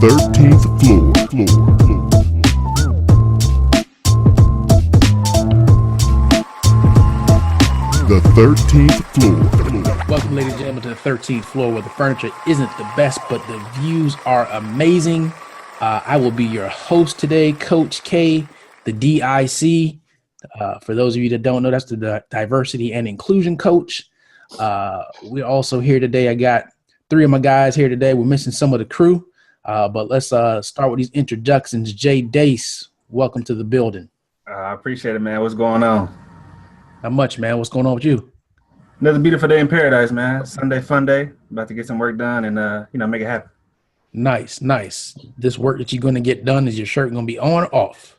13th floor. The 13th floor. Welcome, ladies and gentlemen, to the 13th floor, where the furniture isn't the best, but the views are amazing. I will be your host today, Coach K, the DIC. For those of you that don't know, that's the Diversity and Inclusion Coach. We're also here today. I got three of my guys here today. We're missing some of the crew, but let's start with these introductions. Jay Dace, welcome to the building. I appreciate it, man. What's going on? Not much, man. What's going on with you? Another beautiful day in paradise, man. Sunday, fun day. About to get some work done and, make it happen. Nice. This work that you're going to get done, is your shirt going to be on or off?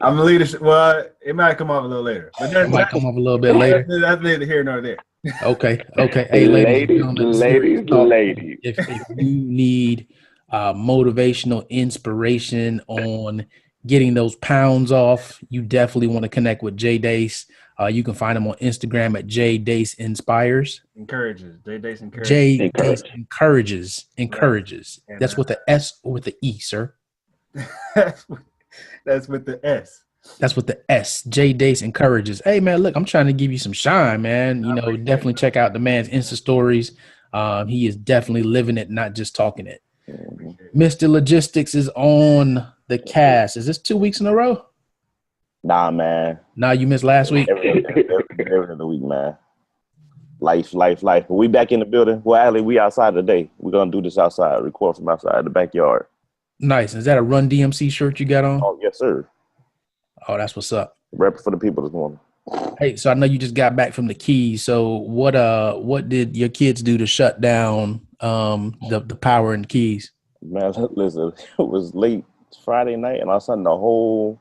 I'm a leader. Well, it might come off a little later. But It might come off a little bit later. That's neither here nor there. Okay. Hey, ladies. Ladies. If you need motivational inspiration on getting those pounds off, you definitely want to connect with Jay Dace. You can find him on Instagram at Jay Dace Inspires. Encourages. Jay Dace encourages. Jay Dace encourages. Right. That's with the S or with the E, sir. That's with the S. That's with the S. Jay Dace encourages. Hey, man, look, I'm trying to give you some shine, man. Definitely check out the man's Insta stories. He is definitely living it, not just talking it. Mr. Logistics is on the cast. Is this 2 weeks in a row? Nah, man. Nah, you missed last week. Every other week, man. Life. But we back in the building. Well, actually, we outside today. We're going to do this outside, record from outside the backyard. Nice. Is that a Run DMC shirt you got on? Oh, yes, sir. Oh, that's what's up. Repping for the people this morning. Hey, so I know you just got back from the Keys. So what did your kids do to shut down the power in the Keys? Man, listen, it was late Friday night, and all of a sudden the whole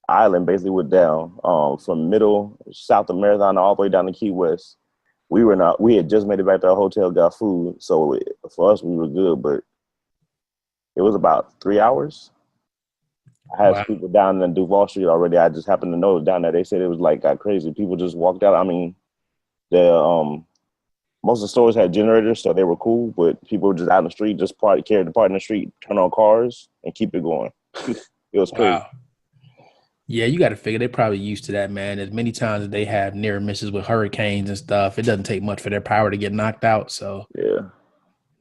island basically went down from middle south of Marathon all the way down to Key West. We had just made it back to our hotel, got food, so for us we were good, but it was about 3 hours. I had people down in Duval Street already. I just happened to know down there. They said it was got crazy. People just walked out. I mean, most of the stores had generators, so they were cool, but people were just out in the street, just carry the part in the street, turn on cars, and keep it going. It was crazy. Wow. Yeah, you got to figure they're probably used to that, man. As many times as they have near misses with hurricanes and stuff, it doesn't take much for their power to get knocked out. So yeah,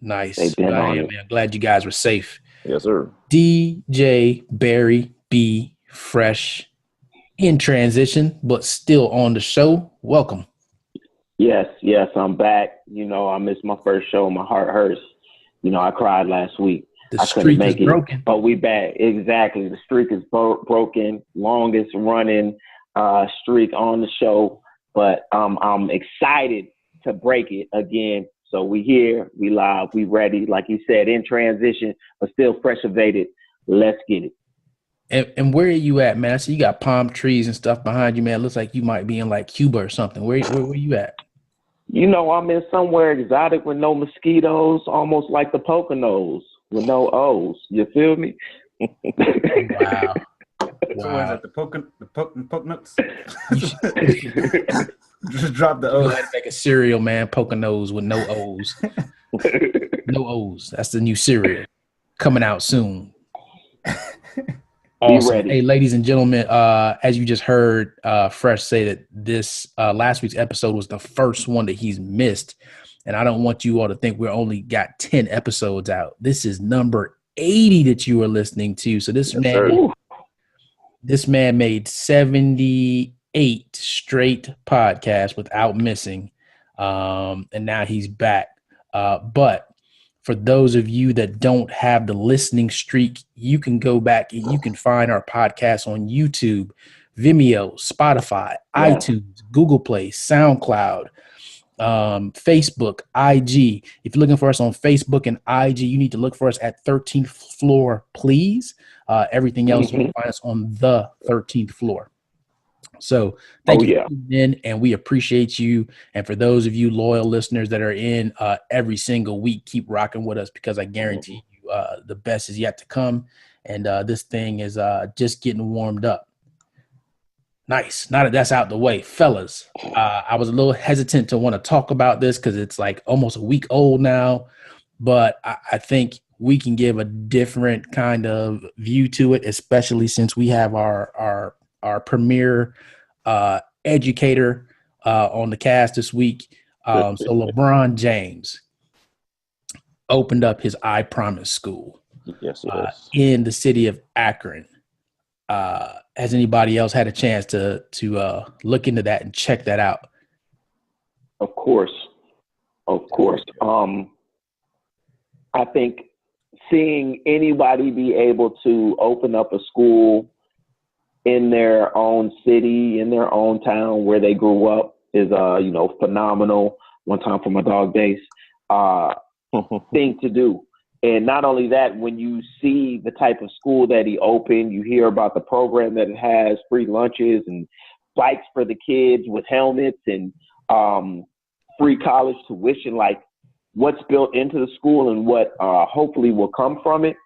nice. Man. Glad you guys were safe. Yes, sir. DJ Barry B. Fresh in transition, but still on the show. Welcome. Yes, I'm back. I missed my first show. My heart hurts. I cried last week. The streak is broken. But we back. Exactly. The streak is broken. Longest running streak on the show. But I'm excited to break it again. So we here, we live, we ready. Like you said, in transition, but still fresh evaded. Let's get it. And where are you at, man? I see you got palm trees and stuff behind you, man. It looks like you might be in Cuba or something. Where you at? I'm in somewhere exotic with no mosquitoes, almost like the Poconos with no O's. You feel me? Wow. So is it the Poconos? Just drop the O's. Make a cereal, man. Poconos with no O's. No O's. That's the new cereal coming out soon. Awesome. Hey, ladies and gentlemen, as you just heard Fresh say that this last week's episode was the first one that he's missed. And I don't want you all to think we only got 10 episodes out. This is number 80 that you are listening to. So this man made 78 straight podcasts without missing. And now he's back. But for those of you that don't have the listening streak, you can go back and you can find our podcast on YouTube, Vimeo, Spotify, iTunes, Google Play, SoundCloud, Facebook, IG. If you're looking for us on Facebook and IG, you need to look for us at 13th Floor, please. Everything else, you can find us on the 13th Floor. So thank you for tuning in, and we appreciate you. And for those of you loyal listeners that are in every single week, keep rocking with us, because I guarantee you the best is yet to come. And this thing is just getting warmed up. Nice. Now that that's out the way, fellas, I was a little hesitant to want to talk about this because it's like almost a week old now. but I think we can give a different kind of view to it, especially since we have our premier educator on the cast this week. So LeBron James opened up his I Promise school Yes, yes. in the city of Akron. Has anybody else had a chance to look into that and check that out? Of course. I think seeing anybody be able to open up a school in their own city, in their own town where they grew up is, phenomenal. One time for my dog days, thing to do. And not only that, when you see the type of school that he opened, you hear about the program that it has, free lunches and bikes for the kids with helmets and free college tuition, like what's built into the school and what hopefully will come from it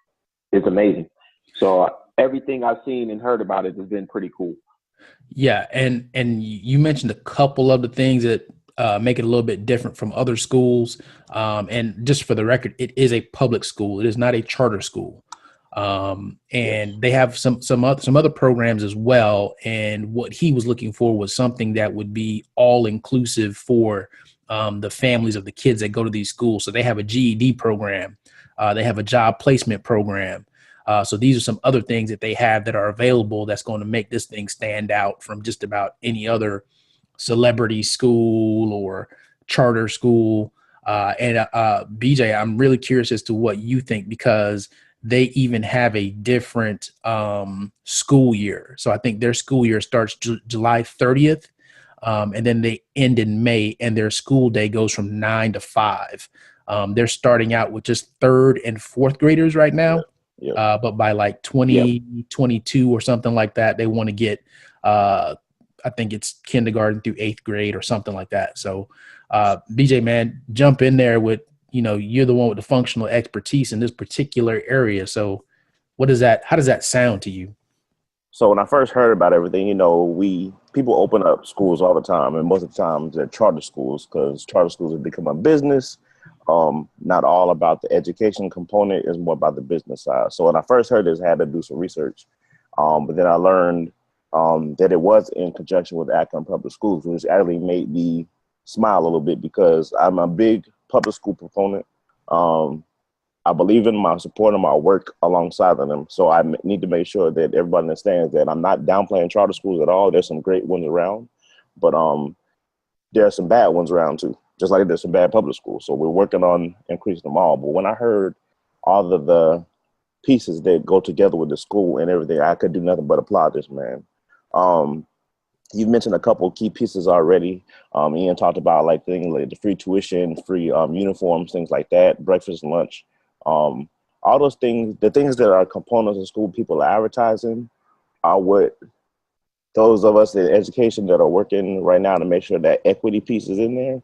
is amazing. So everything I've seen and heard about it has been pretty cool. Yeah, and you mentioned a couple of the things that make it a little bit different from other schools. And just for the record, it is a public school. It is not a charter school. And they have some other programs as well. And what he was looking for was something that would be all inclusive for the families of the kids that go to these schools. So they have a GED program. They have a job placement program. So these are some other things that they have that are available that's going to make this thing stand out from just about any other celebrity school or charter school. And BJ, I'm really curious as to what you think, because they even have a different school year. So I think their school year starts July 30th. And then they end in May, and their school day goes from 9 to 5. They're starting out with just third and fourth graders right now. Yep. But by like 2022 or something like that, they want to get, I think it's kindergarten through 8th grade or something like that. So BJ, man, jump in there with, you're the one with the functional expertise in this particular area. So how does that sound to you? So when I first heard about everything, people open up schools all the time, and most of the time they're charter schools because charter schools have become a business. Not all about the education component, is more about the business side. So when I first heard this, I had to do some research. But then I learned that it was in conjunction with Akron Public Schools, which actually made me smile a little bit because I'm a big public school proponent. I believe in my support and my work alongside of them. So I need to make sure that everybody understands that I'm not downplaying charter schools at all. There's some great ones around, but there are some bad ones around too, just like there's some bad public schools. So we're working on increasing them all. But when I heard all of the pieces that go together with the school and everything, I could do nothing but applaud this man. You've mentioned a couple of key pieces already. Ian talked about like things like the free tuition, free uniforms, things like that, breakfast and lunch. All those things, the things that are components of school people are advertising, are what those of us in education that are working right now to make sure that equity piece is in there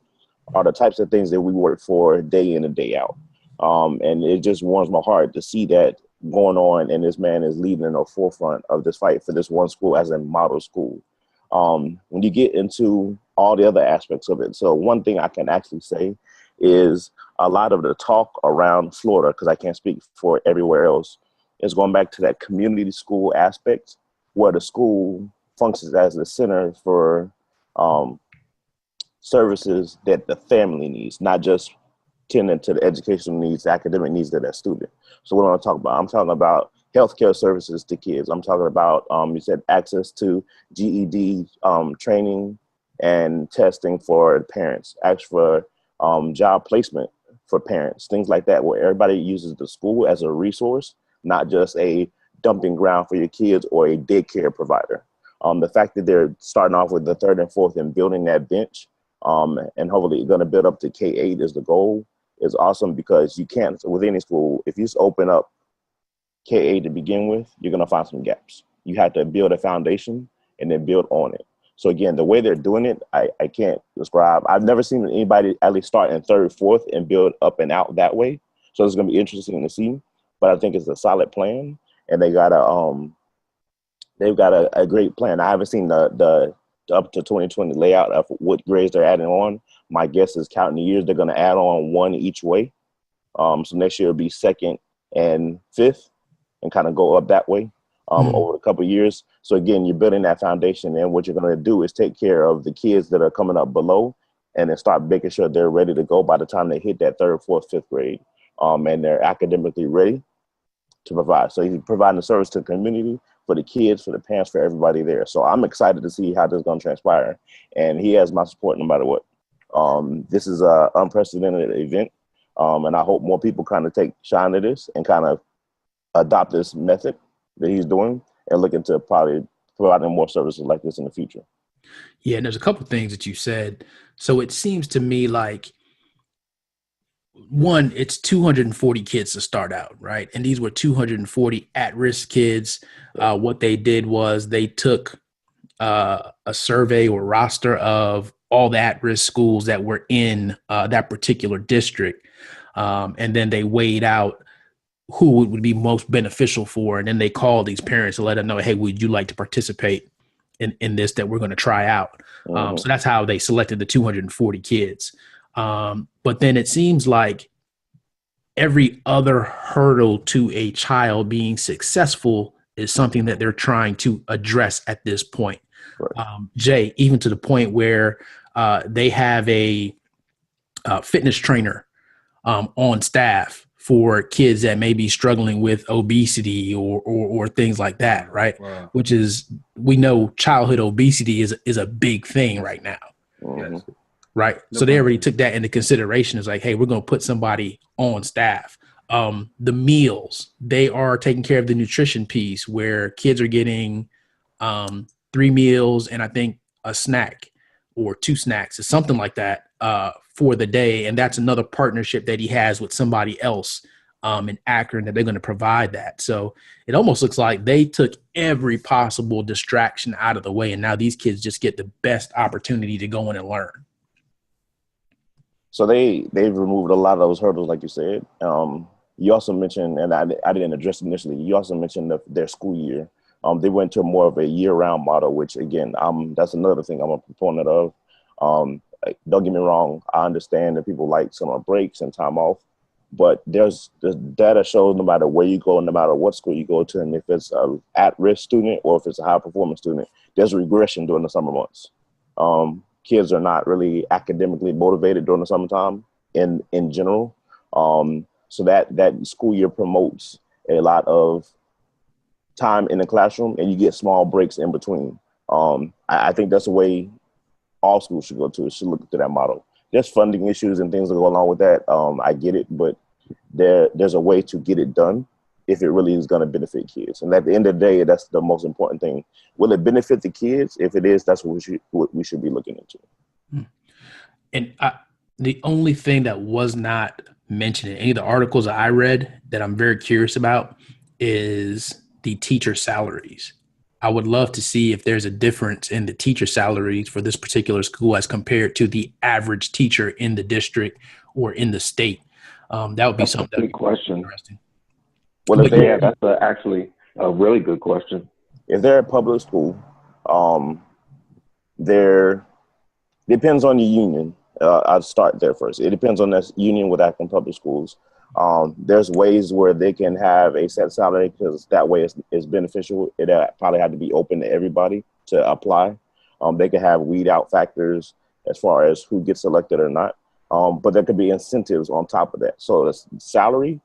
are the types of things that we work for day in and day out. And it just warms my heart to see that going on, and this man is leading in the forefront of this fight for this one school as a model school. When you get into all the other aspects of it, so one thing I can actually say is a lot of the talk around Florida, because I can't speak for everywhere else, is going back to that community school aspect where the school functions as the center for services that the family needs, not just tending to the educational needs, the academic needs of that student. So what am I talking about? I'm talking about healthcare services to kids. I'm talking about, you said access to GED training and testing for parents, actually for job placement for parents, things like that, where everybody uses the school as a resource, not just a dumping ground for your kids or a daycare provider. The fact that they're starting off with the third and fourth and building that bench, and hopefully going to build up to K-8 is the goal, is awesome, because you can't, with any school, if you just open up K-8 to begin with, you're going to find some gaps. You have to build a foundation and then build on it. So again, the way they're doing it, I can't describe. I've never seen anybody at least start in third, fourth and build up and out that way. So it's going to be interesting to see, but I think it's a solid plan, and they've got a great plan. I haven't seen the up to 2020 layout of what grades they're adding on. My guess is counting the years, they're going to add on one each way. So next year will be 2nd and 5th, and kind of go up that way over a couple of years. So again, you're building that foundation, and what you're going to do is take care of the kids that are coming up below, and then start making sure they're ready to go by the time they hit that 3rd, 4th, 5th grade, and they're academically ready to provide. So he's providing the service to the community, for the kids, for the parents, for everybody there. So I'm excited to see how this is going to transpire, and he has my support no matter what. This is an unprecedented event, and I hope more people kind of take shine to this and kind of adopt this method that he's doing, and look into probably providing more services like this in the future. Yeah, and there's a couple of things that you said. So it seems to me like, one, it's 240 kids to start out, right? And these were 240 at-risk kids. What they did was they took a survey or roster of all the at-risk schools that were in that particular district, and then they weighed out who it would be most beneficial for. And then they called these parents to let them know, hey, would you like to participate in this that we're going to try out? So that's how they selected the 240 kids. But then it seems like every other hurdle to a child being successful is something that they're trying to address at this point. Right. Jay, even to the point where they have a fitness trainer on staff for kids that may be struggling with obesity or things like that, right? Wow. Which is, we know childhood obesity is a big thing right now. Yes. Right. No, so they already took that into consideration. It's like, hey, we're going to put somebody on staff. The meals, they are taking care of the nutrition piece where kids are getting 3 meals and I think a snack or 2 snacks or something like that for the day. And that's another partnership that he has with somebody else in Akron that they're going to provide that. So it almost looks like they took every possible distraction out of the way. And now these kids just get the best opportunity to go in and learn. So they've removed a lot of those hurdles, like you said. You also mentioned, and I didn't address initially, you also mentioned their school year. They went to more of a year-round model, which, again, that's another thing I'm a proponent of. Don't get me wrong. I understand that people like summer breaks and time off, but the data shows no matter where you go, no matter what school you go to, and if it's an at-risk student or if it's a high-performance student, there's regression during the summer months. Kids are not really academically motivated during the summertime in general. So that school year promotes a lot of time in the classroom, and you get small breaks in between. I think that's the way all schools should go to. It should look to that model. There's funding issues and things that go along with that. I get it, but there's a way to get it done if it really is going to benefit kids. And at the end of the day, that's the most important thing. Will it benefit the kids? If it is, that's what we should be looking into. And the only thing that was not mentioned in any of the articles that I read that I'm very curious about is the teacher salaries. I would love to see if there's a difference in the teacher salaries for this particular school as compared to the average teacher in the district or in the state. That would be something that would be question. Interesting. Well, that's actually a really good question. If they're a public school, there depends on your union. I'll start there first. It depends on that union with Akron Public Schools. There's ways where they can have a set salary because that way it's beneficial. It probably had to be open to everybody to apply. They can have weed out factors as far as who gets selected or not. But there could be incentives on top of that. So the salary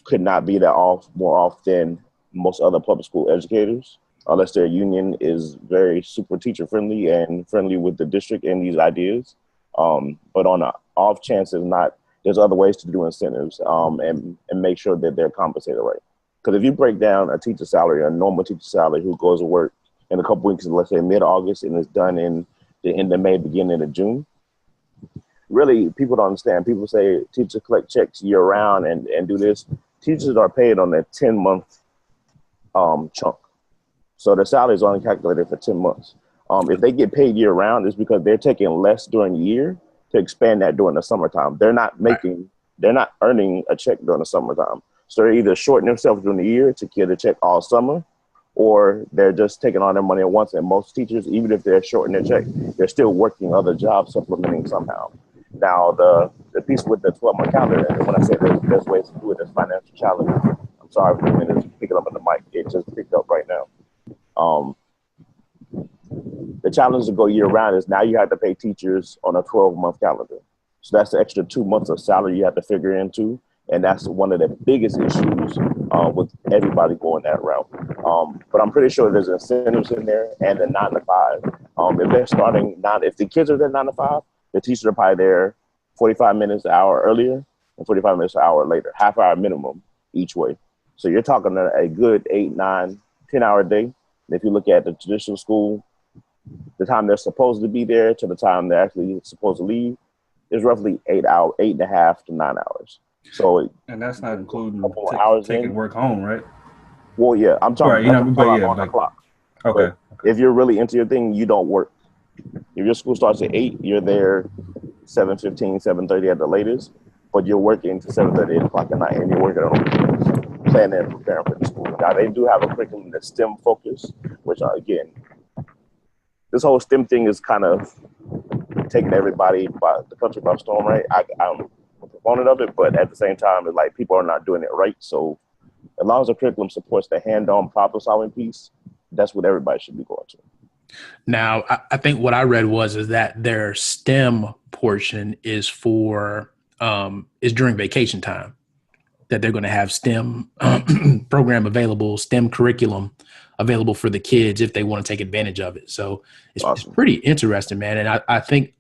could not be that more off than most other public school educators, unless their union is very super teacher friendly and friendly with the district and these ideas. But on an off chance is not, there's other ways to do incentives and make sure that they're compensated right. Because if you break down a teacher salary, a normal teacher salary who goes to work in a couple weeks, let's say mid-August, and is done in the end of May, beginning of June, really people don't understand. People say teachers collect checks year round and do this. Teachers are paid on a 10-month chunk. So their salary is only calculated for 10 months. If they get paid year round, it's because they're taking less during the year to expand that during the summertime. They're not earning a check during the summertime. So they're either shorting themselves during the year to get a check all summer, or they're just taking all their money at once. And most teachers, even if they're shorting their check, they're still working other jobs, supplementing somehow. Now, the piece with the 12-month calendar, and when I say there's ways to do it, there's financial challenges. I'm sorry for the minute picking up on the mic. It just picked up right now. The challenge to go year round is now you have to pay teachers on a 12-month calendar. So that's the extra 2 months of salary you have to figure into. And that's one of the biggest issues with everybody going that route. But I'm pretty sure there's incentives in there and the 9 to 5. If they're starting if the kids are there 9 to 5, the teachers are probably there 45 minutes an hour earlier and 45 minutes an hour later, half hour minimum each way. So you're talking a good 8, 9, 10-hour day. And if you look at the traditional school, the time they're supposed to be there to the time they're actually supposed to leave is roughly 8.5 to 9 hours. So, and that's not including taking work home, right? Well, yeah, I'm talking on the clock. Okay. If you're really into your thing, you don't work. If your school starts at 8, you're there 7:15, 7:30 at the latest, but you're working to 7:30, 8 o'clock at night, and you're working on weekends, planning and preparing for the school. Now, they do have a curriculum that's STEM focused, which, again, this whole STEM thing is kind of taking everybody by the country by storm, right? I'm a proponent of it, but at the same time, it's like people are not doing it right. So as long as the curriculum supports the hand-on problem-solving piece, that's what everybody should be going to. Now, I think what I read is that their STEM portion is is during vacation time, that they're going to have STEM program available, STEM curriculum available for the kids if they want to take advantage of it. So it's, awesome. It's pretty interesting, man. And I think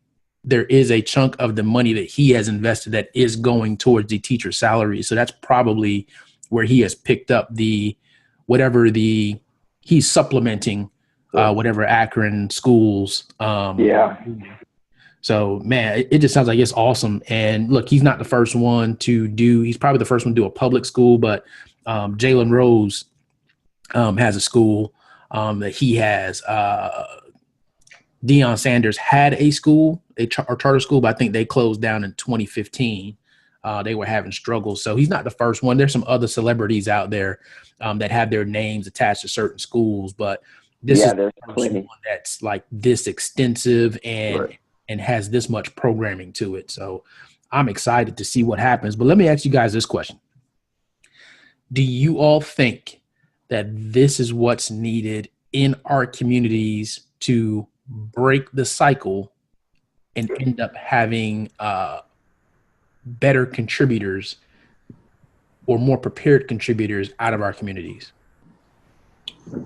there is a chunk of the money that he has invested that is going towards the teacher salary. So that's probably where he has picked up he's supplementing whatever Akron schools. So, man, it just sounds like it's awesome. And look, he's not the first one he's probably the first one to do a public school, but Jalen Rose has a school that he has. Deion Sanders had a school, a charter school, but I think they closed down in 2015. They were having struggles. So he's not the first one. There's some other celebrities out there that have their names attached to certain schools, but this is the first one that's like this extensive and has this much programming to it. So I'm excited to see what happens. But let me ask you guys this question. Do you all think that this is what's needed in our communities to break the cycle and end up having better contributors or more prepared contributors out of our communities?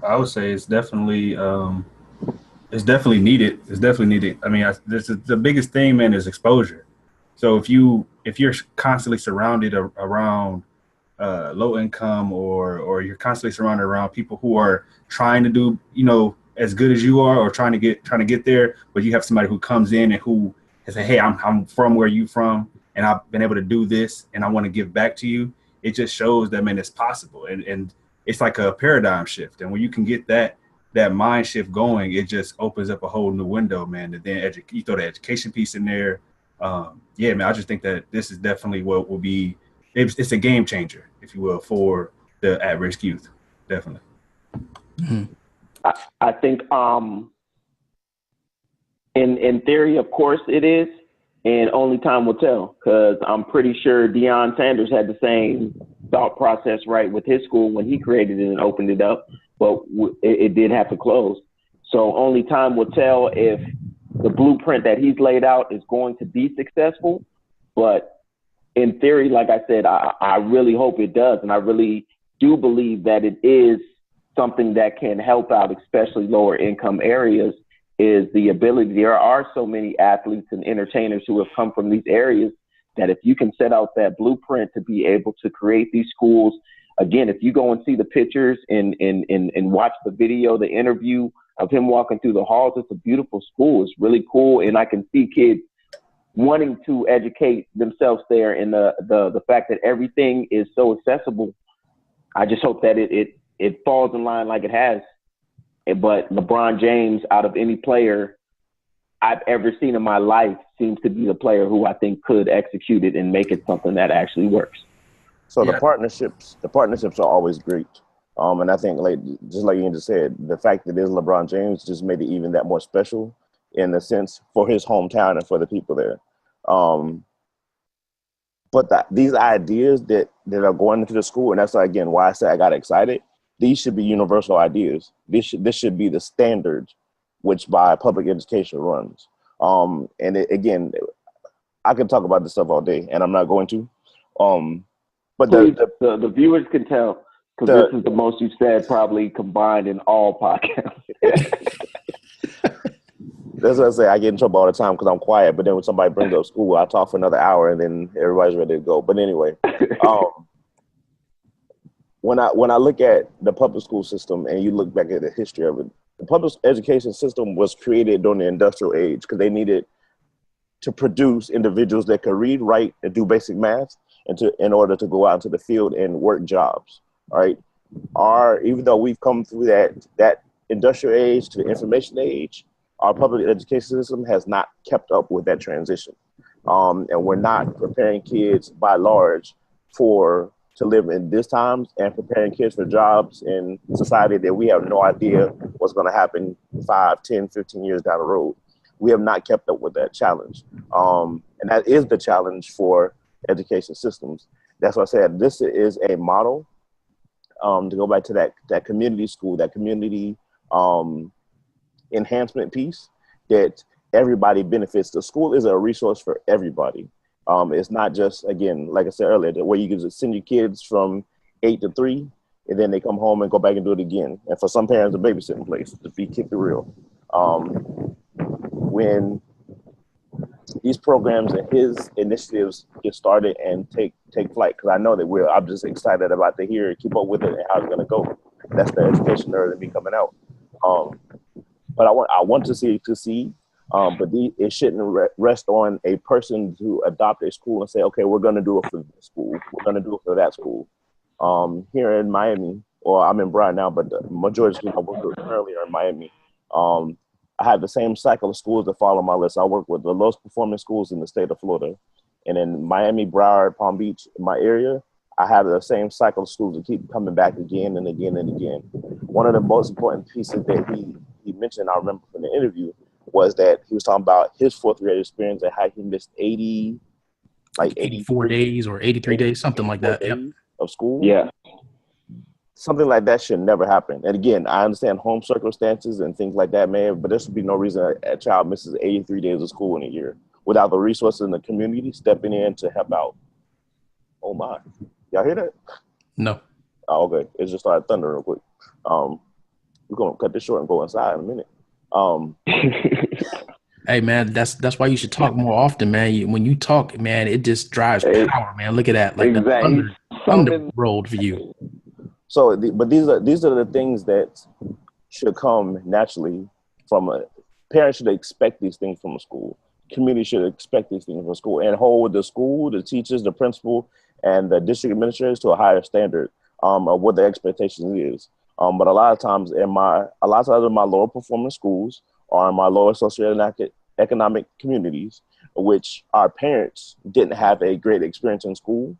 I would say it's definitely needed. It's definitely needed. I mean, this is the biggest thing, man, is exposure. So if you're constantly surrounded around low income or you're constantly surrounded around people who are trying to do, as good as you are or trying to get there, but you have somebody who comes in and who has said, hey, I'm from where you from, and I've been able to do this, and I want to give back to you. It just shows that, man, it's possible. And it's like a paradigm shift. And when you can get that mind shift going, it just opens up a whole new window, man. And then you throw the education piece in there. Man, I just think that this is definitely what will be, it's a game changer, if you will, for the at-risk youth. Definitely. Mm-hmm. I think in theory, of course it is, and only time will tell, because I'm pretty sure Deion Sanders had the same thought process with his school when he created it and opened it up, but it did have to close. So only time will tell if the blueprint that he's laid out is going to be successful. But in theory, like I said, I really hope it does, and I really do believe that it is something that can help out, especially lower income areas, is the ability. There are so many athletes and entertainers who have come from these areas that if you can set out that blueprint to be able to create these schools, again, if you go and see the pictures and watch the video, the interview of him walking through the halls, it's a beautiful school. It's really cool. And I can see kids wanting to educate themselves there. And the fact that everything is so accessible, I just hope that it falls in line like it has. But LeBron James, out of any player I've ever seen in my life, seems to be the player who I think could execute it and make it something that actually works. So the partnerships are always great. And I think, just like Ian just said, the fact that it is LeBron James just made it even that more special in the sense for his hometown and for the people there. But these ideas that are going into the school, and that's again why I said I got excited. These should be universal ideas. This should be the standard which by public education runs. Again, I could talk about this stuff all day, and I'm not going to. But please, the viewers can tell, because this is the most you've said probably combined in all podcasts. That's what I say. I get in trouble all the time because I'm quiet. But then when somebody brings up school, I talk for another hour, and then everybody's ready to go. But anyway, when I look at the public school system, and you look back at the history of it, the public education system was created during the industrial age because they needed to produce individuals that could read, write, and do basic math, in order to go out into the field and work jobs. All right. Even though we've come through that industrial age to the information age, our public education system has not kept up with that transition. And we're not preparing kids by large to live in this times and preparing kids for jobs in society that we have no idea what's going to happen 5, 10, 15 years down the road. We have not kept up with that challenge. And that is the challenge for education systems. That's why I said this is a model to go back to that community school, that community enhancement piece that everybody benefits. The school is a resource for everybody. It's not just, again, like I said earlier, where you can just send your kids from 8 to 3 and then they come home and go back and do it again. And for some parents, a babysitting place, to be kicked it real. When these programs and his initiatives get started and take flight, because I know that I'm just excited about to hear, keep up with it, and how it's going to go. That's the education nerd that be coming out. But I want to see, but it shouldn't rest on a person to adopt a school and say, okay, we're going to do it for this school, we're going to do it for that school. Here in Miami, or I'm in Bryan now, but the majority of the schools I work with currently are in Miami. I have the same cycle of schools that follow my list. I work with the lowest performing schools in the state of Florida. And in Miami, Broward, Palm Beach, in my area, I have the same cycle of schools that keep coming back again and again and again. One of the most important pieces that he mentioned, I remember from the interview, was that he was talking about his fourth grade experience and how he missed 84 days or 83 days, something like that. Yep. Of school. Yeah. Something like that should never happen. And again, I understand home circumstances and things like that, man, but there should be no reason a child misses 83 days of school in a year without the resources in the community stepping in to help out. Oh my. Y'all hear that? No. Oh, okay. It just started thundering real quick. We're going to cut this short and go inside in a minute. Hey, man, that's why you should talk more often, man. When you talk, man, it just drives power, man. Look at that. Like exactly. the thunder rolled for you. So, but these are the things that should come naturally from parents should expect these things from a school. Community should expect these things from a school and hold the school, the teachers, the principal, and the district administrators to a higher standard of what the expectation is. But a lot of times in my lower performing schools or in my lower socioeconomic communities, which our parents didn't have a great experience in school,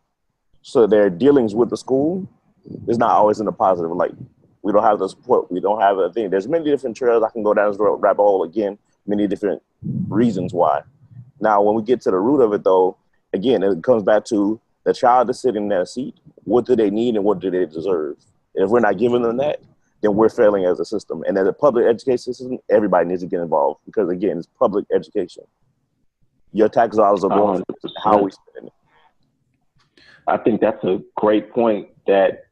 so their dealings with the school is not always in a positive light. We don't have the support. We don't have a thing. There's many different trails. I can go down this rabbit hole again, many different reasons why. Now, when we get to the root of it, though, again, it comes back to the child is sitting in that seat. What do they need and what do they deserve? And if we're not giving them that, then we're failing as a system. And as a public education system, everybody needs to get involved because, again, it's public education. Your tax dollars are going to how we spend it. I think that's a great point that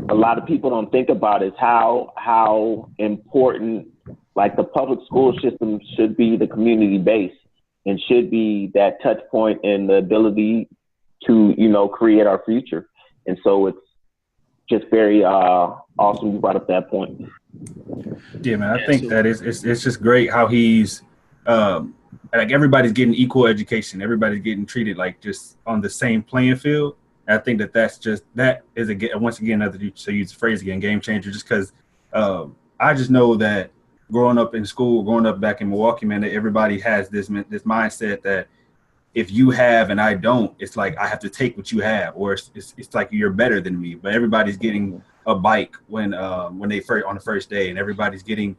a lot of people don't think about is how important like the public school system should be the community base and should be that touch point and the ability to, create our future. And so it's just very awesome you brought up that point. Yeah, man, I think that it's just great how he's like everybody's getting equal education. Everybody's getting treated like just on the same playing field. And I think that is once again another, so use the phrase again, game changer. Just because I just know that growing up in school, growing up back in Milwaukee, man, that everybody has this mindset that if you have and I don't, it's like I have to take what you have, or it's like you're better than me. But everybody's getting a bike when they first on the first day, and everybody's getting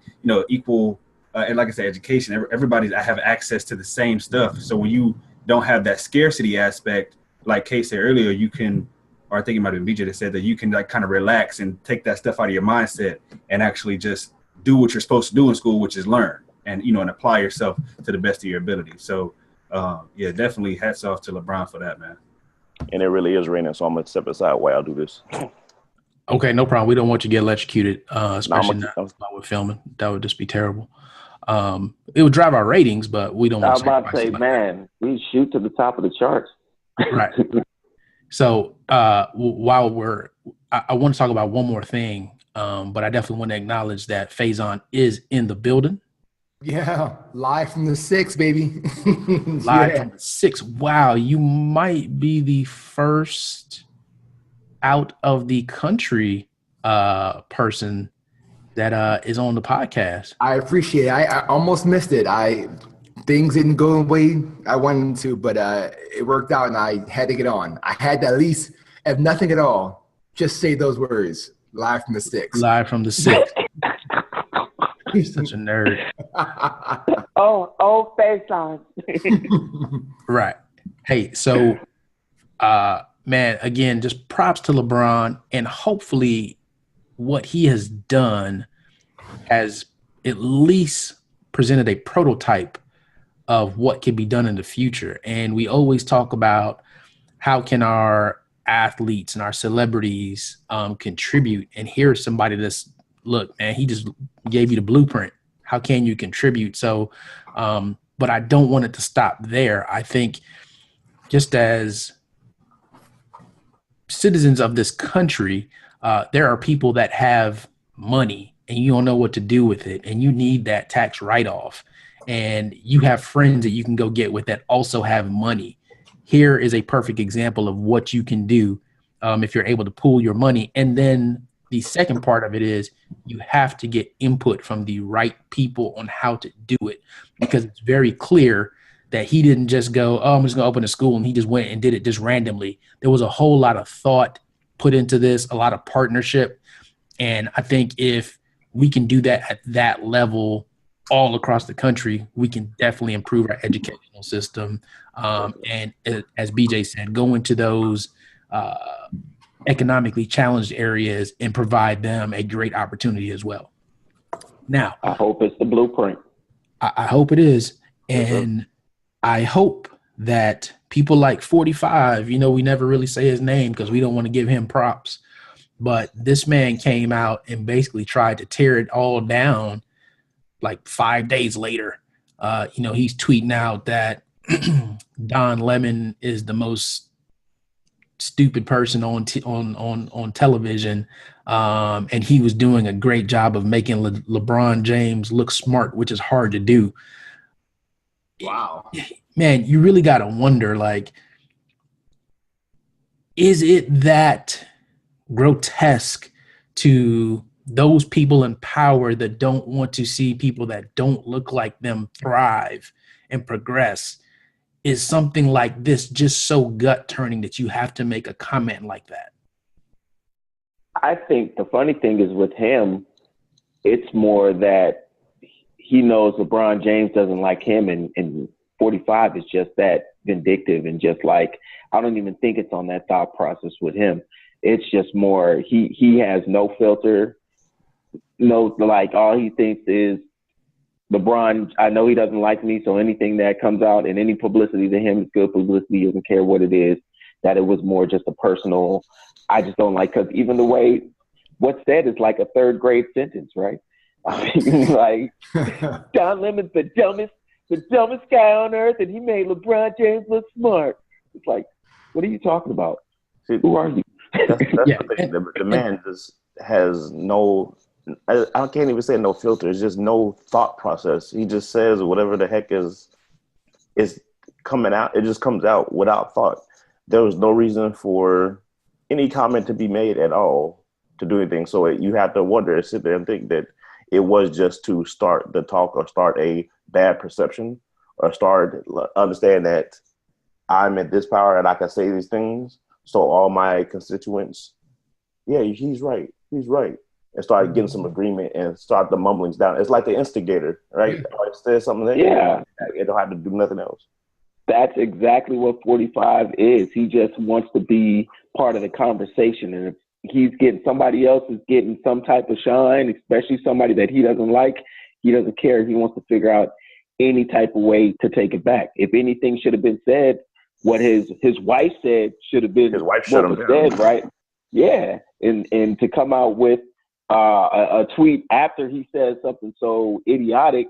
equal and like I said, education. Everybody I have access to the same stuff. So when you don't have that scarcity aspect, like Kay said earlier, you can, or I think it might have been BJ that said that you can like kind of relax and take that stuff out of your mindset and actually just do what you're supposed to do in school, which is learn and and apply yourself to the best of your ability. So yeah, definitely hats off to LeBron for that, man. And it really is raining, so I'm gonna step aside while I do this. Okay, no problem. We don't want you to get electrocuted, especially No, while we're filming. That would just be terrible. It would drive our ratings, but we don't I want was to about to say, man, we shoot to the top of the charts. Right. So while I want to talk about one more thing, but I definitely want to acknowledge that Faison is in the building. Yeah, live from the 6, baby. Live from the 6. Wow, you might be the first out of the country person that is on the podcast. I appreciate it. I almost missed it. Things didn't go the way I wanted to, but it worked out, and I had to get on. I had to at least, if nothing at all, just say those words. Live from the 6. Live from the 6. You're such a nerd. Oh, FaceTime. Right. Hey, so man, again, just props to LeBron, and hopefully what he has done has at least presented a prototype of what can be done in the future. And we always talk about how can our athletes and our celebrities contribute. And here's somebody that's, look, man, he just gave you the blueprint. How can you contribute? So, but I don't want it to stop there. I think just as citizens of this country, there are people that have money and you don't know what to do with it, and you need that tax write-off. And you have friends that you can go get with that also have money. Here is a perfect example of what you can do if you're able to pool your money. And then the second part of it is you have to get input from the right people on how to do it, because it's very clear that he didn't just go, oh, I'm just going to open a school, and he just went and did it just randomly. There was a whole lot of thought put into this, a lot of partnership. And I think if we can do that at that level all across the country, we can definitely improve our educational system. And as BJ said, go into those economically challenged areas and provide them a great opportunity as well. Now, I hope it's the blueprint. I hope it is. And I hope that people like 45, we never really say his name because we don't want to give him props. But this man came out and basically tried to tear it all down like 5 days later. He's tweeting out that Don Lemon is the most stupid person on television, and he was doing a great job of making LeBron James look smart, which is hard to do. Wow. Man, you really got to wonder, like, is it that grotesque to those people in power that don't want to see people that don't look like them thrive and progress? Is something like this just so gut turning that you have to make a comment like that? I think the funny thing is with him, it's more that he knows LeBron James doesn't like him, and 45 is just that vindictive, and just like, I don't even think it's on that thought process with him. It's just more, he has no filter. No, like, all he thinks is, LeBron, I know he doesn't like me, so anything that comes out and any publicity to him is good publicity. He doesn't care what it is. That it was more just a personal, I just don't like, because even the way what's said is like a third grade sentence, right? I mean, like, Don Lemon's the dumbest guy on earth, and he made LeBron James look smart. It's like, what are you talking about? Who are you? That's Yeah. the thing. The man just has no, I can't even say no filter. It's just no thought process. He just says whatever the heck is coming out. It just comes out without thought. There was no reason for any comment to be made at all to do anything. So you have to wonder, sit there and think that it was just to start the talk or start a bad perception or understand that I'm at this power and I can say these things. So all my constituents, yeah, he's right. He's right. and start getting some agreement and start the mumblings down. It's like the instigator, right? If there's something there, it don't have to do nothing else. That's exactly what 45 is. He just wants to be part of the conversation. And if he's getting, somebody else is getting some type of shine, especially somebody that he doesn't like, he doesn't care. He wants to figure out any type of way to take it back. If anything should have been said, what his wife said should have been his wife what was said, right? Yeah. And to come out with a tweet after he says something so idiotic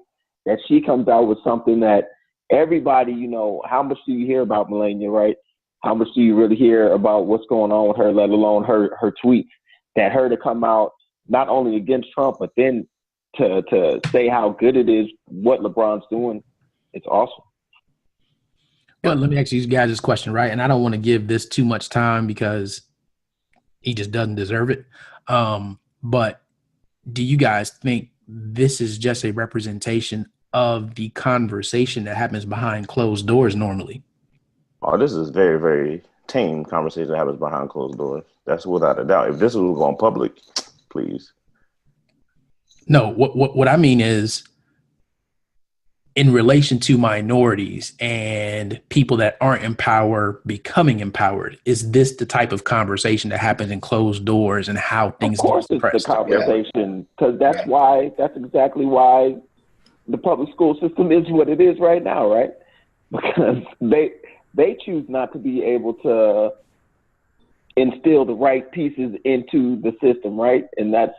that she comes out with something that everybody, you know, how much do you hear about Melania, right? How much do you really hear about what's going on with her, let alone her tweets? That her to come out not only against Trump, but then to say how good it is, what LeBron's doing, it's awesome. But let me ask you guys this question, right? And I don't want to give this too much time because he just doesn't deserve it. But do you guys think this is just a representation of the conversation that happens behind closed doors normally? Oh, this is very, very tame conversation that happens behind closed doors. That's without a doubt. If this was going public, please. No, what I mean is in relation to minorities and people that aren't in power becoming empowered, is this the type of conversation that happens in closed doors and how things get suppressed? Of course it's the conversation, because that's exactly why the public school system is what it is right now, right? Because they choose not to be able to instill the right pieces into the system, right? And that's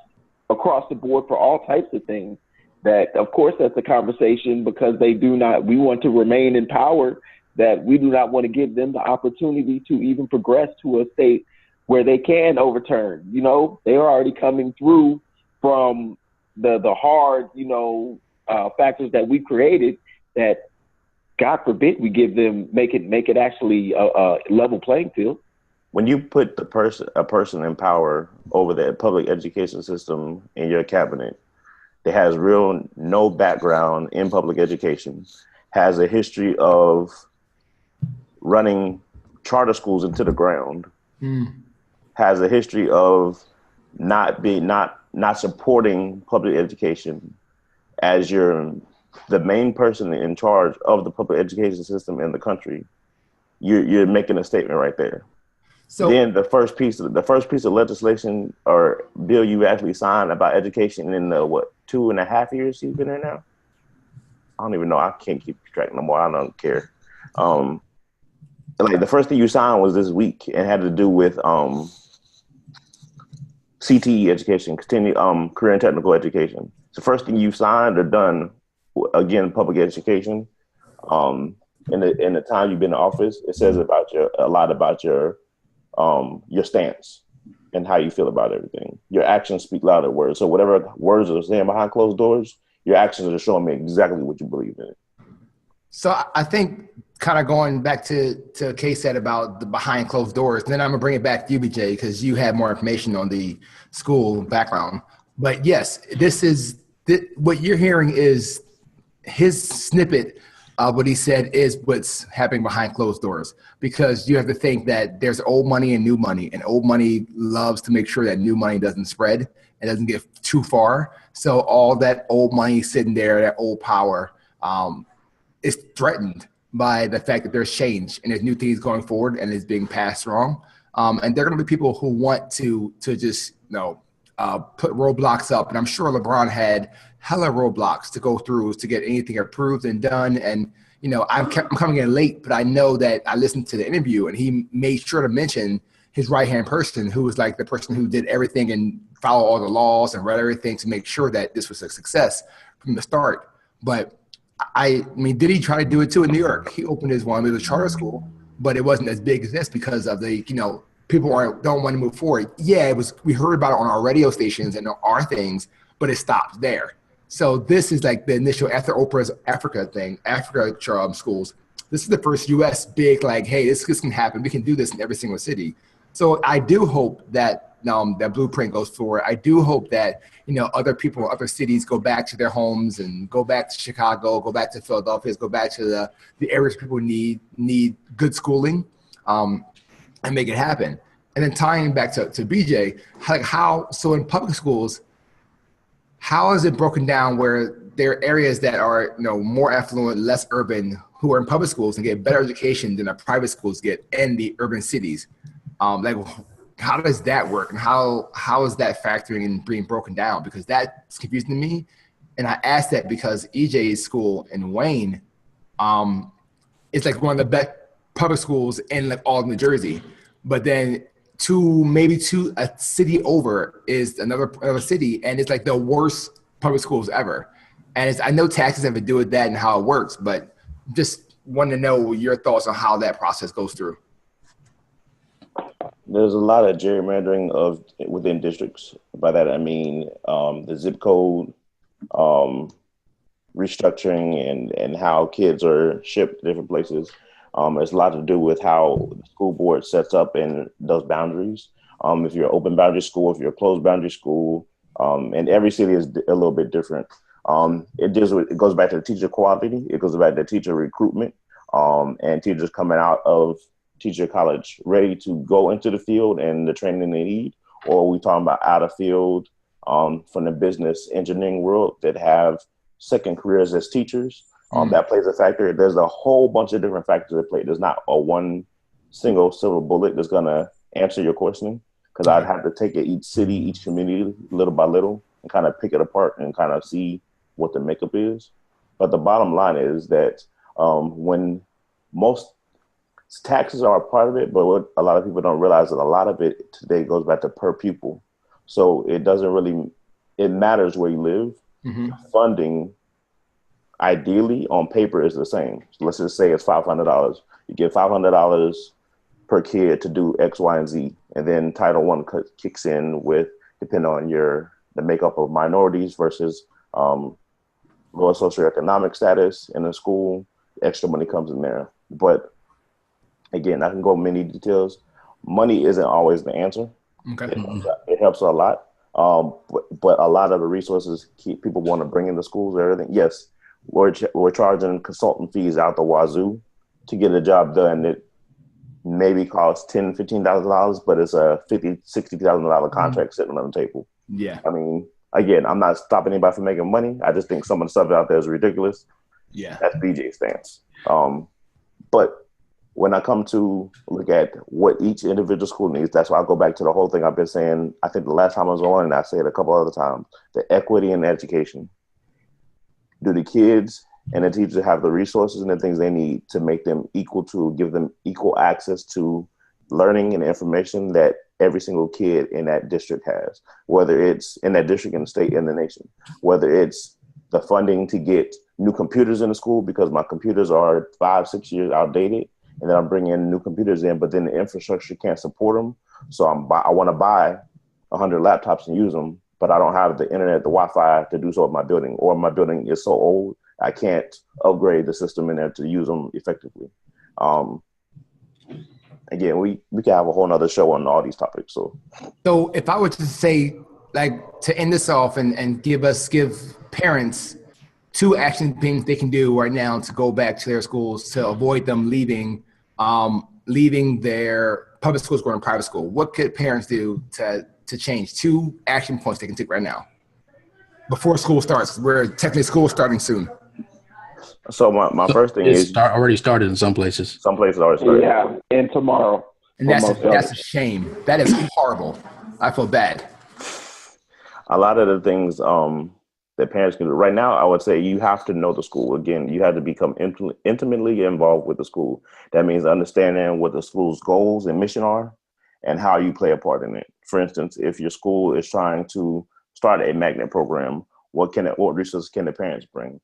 across the board for all types of things. That, of course, that's a conversation because we want to remain in power, that we do not want to give them the opportunity to even progress to a state where they can overturn. You know, they are already coming through from the hard, factors that we created that, God forbid, we give them, make it actually a level playing field. When you put a person in power over the public education system in your cabinet, that has no background in public education, has a history of running charter schools into the ground, has a history of not supporting public education as the main person in charge of the public education system in the country, you're making a statement right there. So then the first piece of legislation or bill you actually signed about education in the 2.5 years you've been there now? I don't even know. I can't keep track no more. I don't care. Like the first thing you signed was this week and had to do with CTE education, career and technical education. It's the first thing you signed or done, again, public education. In the time you've been in office, it says a lot about your stance and how you feel about everything. Your actions speak louder than words. So whatever words are saying behind closed doors, your actions are showing me exactly what you believe in. So I think kind of going back to Kay said about the behind closed doors, then I'm gonna bring it back to you, BJ, because you have more information on the school background. But yes, what you're hearing is his snippet of what he said is what's happening behind closed doors, because you have to think that there's old money and new money, and old money loves to make sure that new money doesn't spread and doesn't get too far. So all that old money sitting there, that old power, is threatened by the fact that there's change and there's new things going forward and it's being passed wrong. And there are going to be people who want to just put roadblocks up. And I'm sure LeBron had hella roadblocks to go through to get anything approved and done. And, I'm coming in late, but I know that I listened to the interview and he made sure to mention his right-hand person, who was like the person who did everything and followed all the laws and read everything to make sure that this was a success from the start. But I mean, did he try to do it too in New York? He opened his charter school, but it wasn't as big as this because of the, people don't want to move forward. Yeah, we heard about it on our radio stations and our things, but it stopped there. So this is like the initial after Oprah's Africa schools. This is the first U.S. big, like, hey, this can happen. We can do this in every single city. So I do hope that that blueprint goes forward. I do hope that, other people, other cities go back to their homes and go back to Chicago, go back to Philadelphia, go back to the areas people need good schooling, and make it happen. And then tying back to BJ, so in public schools, how is it broken down where there are areas that are, more affluent, less urban, who are in public schools and get better education than the private schools get in the urban cities? Like, how does that work, and how is that factoring and being broken down? Because that's confusing to me. And I asked that because EJ's school in Wayne, it's like one of the best public schools in like all of New Jersey. But then a city over is another city, and it's like the worst public schools ever. And I know taxes have to do with that and how it works, but just want to know your thoughts on how that process goes through. There's a lot of gerrymandering within districts. By that I mean the zip code restructuring and how kids are shipped to different places. It's a lot to do with how the school board sets up and those boundaries. If you're an open boundary school, if you're a closed boundary school, and every city is a little bit different. It goes back to the teacher quality. It goes back to teacher recruitment, and teachers coming out of teacher college ready to go into the field and the training they need. Or are we talking about out of field from the business engineering world that have second careers as teachers? That plays a factor. There's a whole bunch of different factors at play. There's not a one single silver bullet that's going to answer your questioning, because I'd have to take it each city, each community, little by little, and kind of pick it apart and kind of see what the makeup is. But the bottom line is that when most taxes are a part of it, but what a lot of people don't realize that a lot of it today goes back to per pupil. So it matters where you live. Mm-hmm. Funding, ideally on paper, is the same. So let's just say it's $500. You get $500 per kid to do X, Y, and Z. And then Title I kicks in with, depending on the makeup of minorities versus lower socioeconomic status in the school, extra money comes in there. But again, I can go many details. Money isn't always the answer. Okay. It helps a lot. But a lot of the resources people want to bring into schools, everything. Yes, we're charging consultant fees out the wazoo to get a job done that maybe costs $10,000, $15,000, but it's a $50,000, $60,000 contract sitting on the table. Yeah. I mean, again, I'm not stopping anybody from making money. I just think some of the stuff out there is ridiculous. Yeah. That's BJ's stance. But when I come to look at what each individual school needs, that's why I go back to the whole thing I've been saying. I think the last time I was on, and I say it a couple other times, the equity in education. Do the kids and the teachers have the resources and the things they need to make them give them equal access to learning and information that every single kid in that district has, whether it's in that district, in the state, in the nation, whether it's the funding to get new computers in the school because my computers are 5-6 years outdated, and then I'm bringing new computers in, but then the infrastructure can't support them. So I want to buy 100 laptops and use them, but I don't have the internet, the Wi-Fi to do so with my building, or my building is so old, I can't upgrade the system in there to use them effectively. Again, we can have a whole nother show on all these topics. So if I were to say, like, to end this off and give parents 2 action things they can do right now to go back to their schools to avoid them leaving their public schools, going to private school, what could parents do to change? 2 action points they can take right now before school starts. We're technically school starting soon. So my first thing is already started in some places. Some places already started. Yeah, and tomorrow. And that's a shame. That is horrible. I feel bad. A lot of the things that parents can do right now, I would say you have to know the school. Again, you have to become intimately involved with the school. That means understanding what the school's goals and mission are and how you play a part in it. For instance, if your school is trying to start a magnet program, what resources can the parents bring?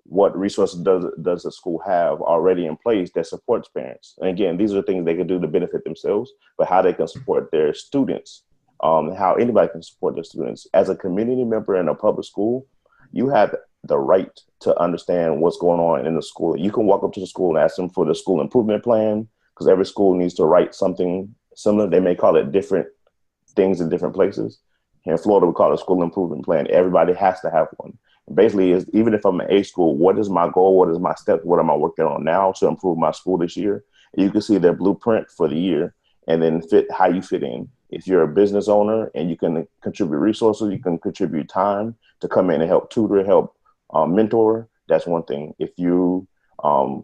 What resources does the school have already in place that supports parents? And again, these are things they can do to benefit themselves, but how they can support their students, how anybody can support their students. As a community member in a public school, you have the right to understand what's going on in the school. You can walk up to the school and ask them for the school improvement plan, because every school needs to write something similar. They may call it different things in different places. Here in Florida, we call it a school improvement plan. Everybody has to have one. Basically, is even if I'm in A school, what is my goal? What is my step? What am I working on now to improve my school this year? And you can see their blueprint for the year and then how you fit in. If you're a business owner and you can contribute resources, you can contribute time to come in and help tutor, help mentor. That's one thing. If you're a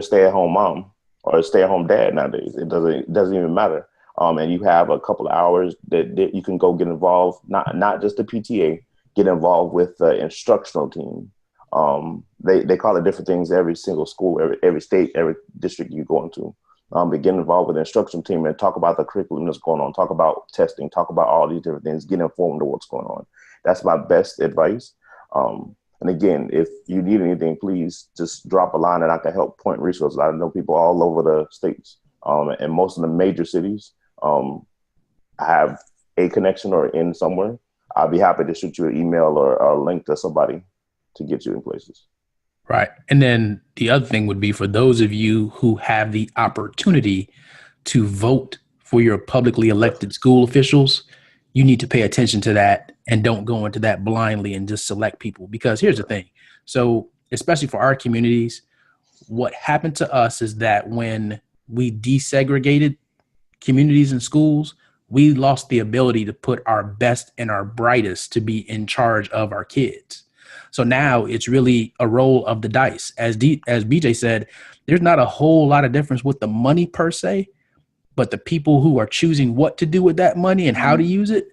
stay-at-home mom or a stay-at-home dad nowadays, it doesn't even matter. And you have a couple of hours that you can go get involved, not just the PTA, get involved with the instructional team. They call it different things every single school, every state, every district you go into. To get involved with the instructional team and talk about the curriculum that's going on, talk about testing, talk about all these different things, get informed of what's going on. That's my best advice. And again, if you need anything, please just drop a line and I can help point resources. I know people all over the states and most of the major cities have a connection or in somewhere. I'll be happy to shoot you an email or a link to somebody to get you in places. Right. And then the other thing would be for those of you who have the opportunity to vote for your publicly elected school officials, you need to pay attention to that and don't go into that blindly and just select people. Because here's the thing. So especially for our communities, what happened to us is that when we desegregated communities and schools, we lost the ability to put our best and our brightest to be in charge of our kids. So now it's really a roll of the dice. As BJ said, there's not a whole lot of difference with the money per se, but the people who are choosing what to do with that money and how to use it,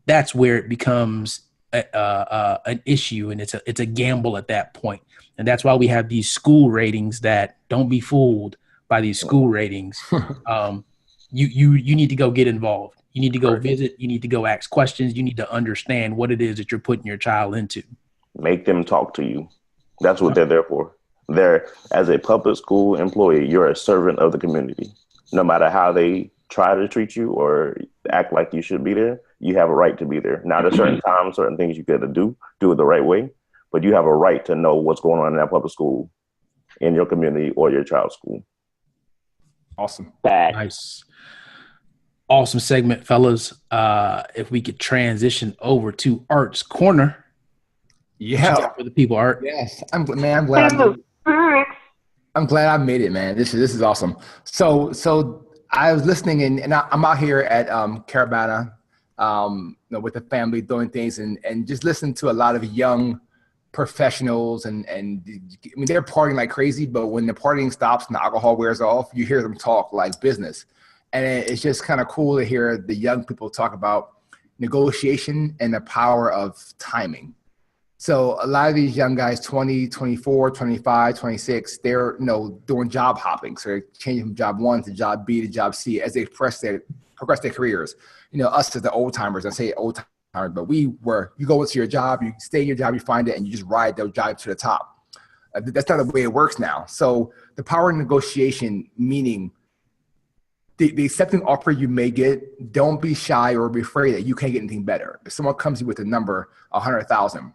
that's where it becomes an issue, and it's a gamble at that point. And that's why we have these school ratings that don't be fooled by these school ratings. You need to go get involved. You need to go visit. You need to go ask questions. You need to understand what it is that you're putting your child into. Make them talk to you. That's what they're there for. They're, as a public school employee, you're a servant of the community. No matter how they try to treat you or act like you should be there, you have a right to be there. Now, there's certain times, certain things you got to do it the right way, but you have a right to know what's going on in that public school, in your community or your child's school. Awesome. Nice. Awesome segment, fellas. If we could transition over to Art's Corner. Yeah, for the people, Art. Yes, I'm glad I made it, man. This is awesome. So I was listening and I'm out here at Caravana, with the family doing things and just listening to a lot of young professionals and I mean they're partying like crazy, but when the partying stops and the alcohol wears off, you hear them talk like business, and it's just kind of cool to hear the young people talk about negotiation and the power of timing. So a lot of these young guys, 20, 24, 25, 26, they're doing job hopping. So they're changing from job one to job B to job C as they progress their careers. Us as the old timers, I say old timers, but you go into your job, you stay in your job, you find it, and you just ride those jobs to the top. That's not the way it works now. So the power of negotiation, meaning the accepting offer you may get, don't be shy or be afraid that you can't get anything better. If someone comes to you with a number, 100,000,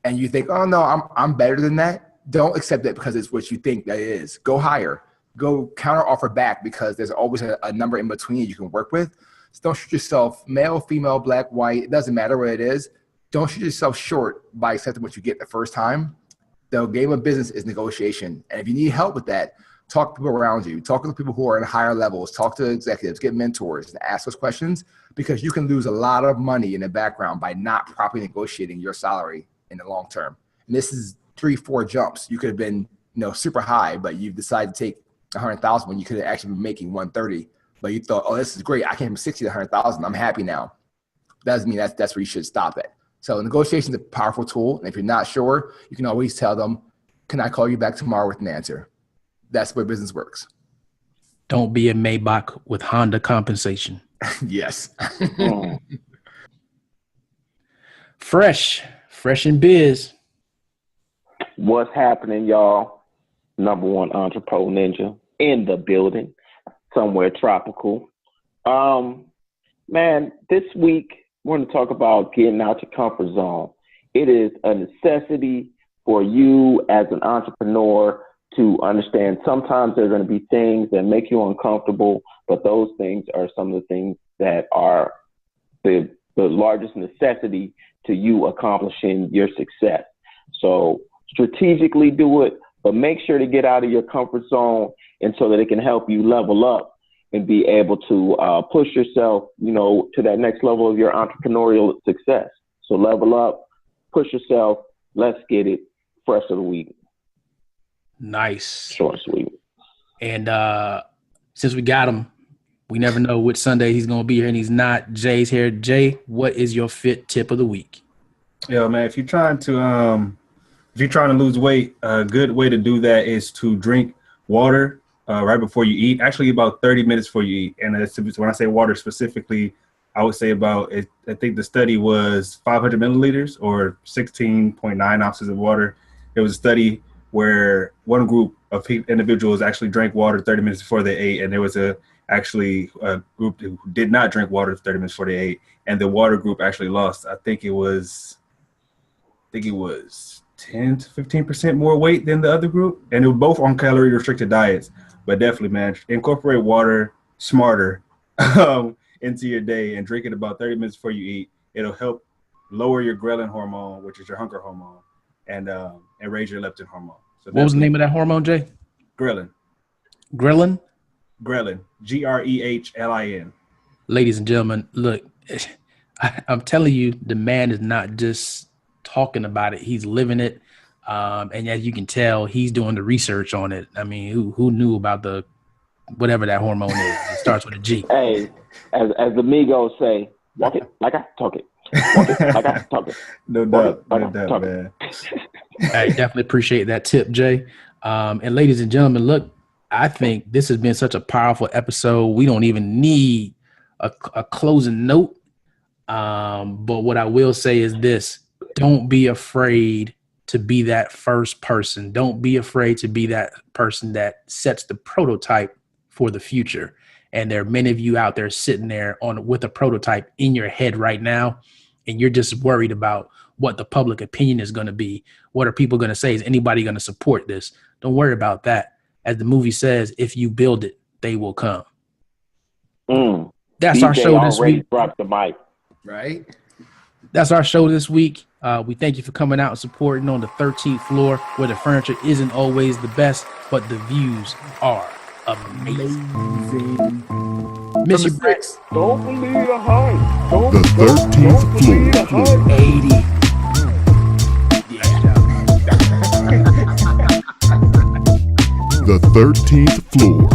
and you think, oh no, I'm better than that, don't accept it because it's what you think that it is. Go higher. Go counter offer back because there's always a number in between you can work with. So don't shoot yourself, male, female, black, white, it doesn't matter what it is. Don't shoot yourself short by accepting what you get the first time. The game of business is negotiation. And if you need help with that, talk to people around you. Talk to the people who are in higher levels. Talk to executives, get mentors, and ask those questions because you can lose a lot of money in the background by not properly negotiating your salary in the long term. And this is 3-4 jumps. You could have been, super high, but you decided to take 100,000 when you could have actually been making 130. But you thought, oh, this is great. I came from 60 to 100,000. I'm happy now. That doesn't mean that's where you should stop at. So negotiation is a powerful tool. And if you're not sure, you can always tell them, can I call you back tomorrow with an answer? That's the way business works. Don't be a Maybach with Honda compensation. Yes. Fresh in biz. What's happening, y'all? Number one entrepreneur ninja in the building, somewhere tropical. Man, this week we're going to talk about getting out your comfort zone. It is a necessity for you as an entrepreneur to understand sometimes there are going to be things that make you uncomfortable, but those things are some of the things that are the largest necessity to you accomplishing your success. So strategically do it, but make sure to get out of your comfort zone and so that it can help you level up and be able to push yourself, to that next level of your entrepreneurial success. So level up, push yourself. Let's get it. Fresh of the week. Nice. Short and sweet. And since we got him, we never know which Sunday he's going to be here, and he's not. Jay's here. Jay, what is your fit tip of the week? Yo, man, if you're trying to lose weight, a good way to do that is to drink water right before you eat. Actually, about 30 minutes before you eat. And when I say water specifically, I would say I think the study was 500 milliliters or 16.9 ounces of water. It was a study where one group of individuals actually drank water 30 minutes before they ate, and there was actually a group who did not drink water 30 minutes before they ate, and the water group actually lost. I think it was 10 to 15% more weight than the other group, and they were both on calorie restricted diets. But definitely, man, incorporate water smarter into your day and drink it about 30 minutes before you eat. It'll help lower your ghrelin hormone, which is your hunger hormone, and raise your leptin hormone. So what was the name of that hormone, Jay? Ghrelin. Ghrelin? Ghrelin. Grehlin. Ladies and gentlemen, look, I'm telling you, the man is not just talking about it. He's living it. And as you can tell, he's doing the research on it. I mean, who knew about the whatever that hormone is? It starts with a G. Hey, as the Migos say, walk it like I talk it. Walk it like I talk it. No doubt, man. I definitely appreciate that tip, Jay. And ladies and gentlemen, look, I think this has been such a powerful episode. We don't even need a closing note. But what I will say is this: don't be afraid to be that first person. Don't be afraid to be that person that sets the prototype for the future. And there are many of you out there sitting there with a prototype in your head right now, and you're just worried about what the public opinion is going to be. What are people going to say? Is anybody going to support this? Don't worry about that. As the movie says, if you build it, they will come. That's our show this week. Dropped the mic. Right? That's our show this week. We thank you for coming out and supporting on the 13th floor, where the furniture isn't always the best, but the views are amazing. Miss you, Bricks. Don't believe the hype. The 13th floor. 80. The 13th floor.